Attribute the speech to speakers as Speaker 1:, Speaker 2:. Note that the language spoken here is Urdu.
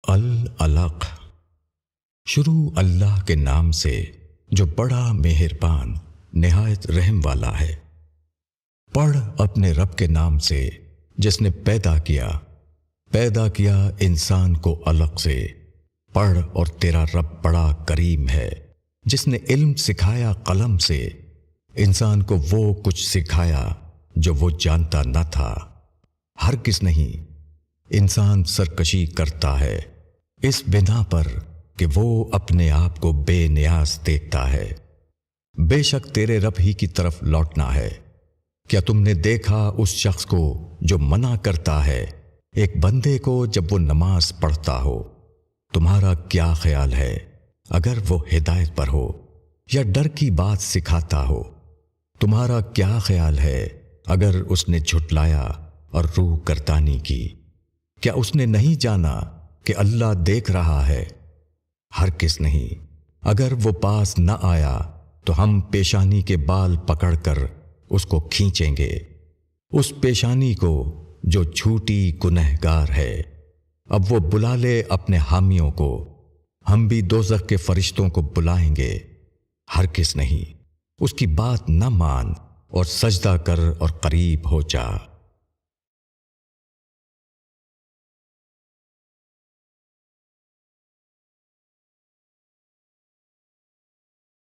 Speaker 1: العلق۔ شروع اللہ کے نام سے جو بڑا مہربان نہایت رحم والا ہے۔ پڑھ اپنے رب کے نام سے جس نے پیدا کیا انسان کو علق سے۔ پڑھ اور تیرا رب بڑا کریم ہے جس نے علم سکھایا قلم سے، انسان کو وہ کچھ سکھایا جو وہ جانتا نہ تھا۔ ہرگز نہیں، انسان سرکشی کرتا ہے اس بنا پر کہ وہ اپنے آپ کو بے نیاز دیکھتا ہے۔ بے شک تیرے رب ہی کی طرف لوٹنا ہے۔ کیا تم نے دیکھا اس شخص کو جو منع کرتا ہے ایک بندے کو جب وہ نماز پڑھتا ہو؟ تمہارا کیا خیال ہے اگر وہ ہدایت پر ہو یا ڈر کی بات سکھاتا ہو؟ تمہارا کیا خیال ہے اگر اس نے جھٹلایا اور روح گردانی کی؟ کیا اس نے نہیں جانا کہ اللہ دیکھ رہا ہے؟ ہرگز نہیں، اگر وہ پاس نہ آیا تو ہم پیشانی کے بال پکڑ کر اس کو کھینچیں گے، اس پیشانی کو جو جھوٹی گنہگار ہے۔ اب وہ بلا لے اپنے حامیوں کو، ہم بھی دوزخ کے فرشتوں کو بلائیں گے۔ ہرگز نہیں، اس کی بات نہ مان اور سجدہ کر اور قریب ہو جا۔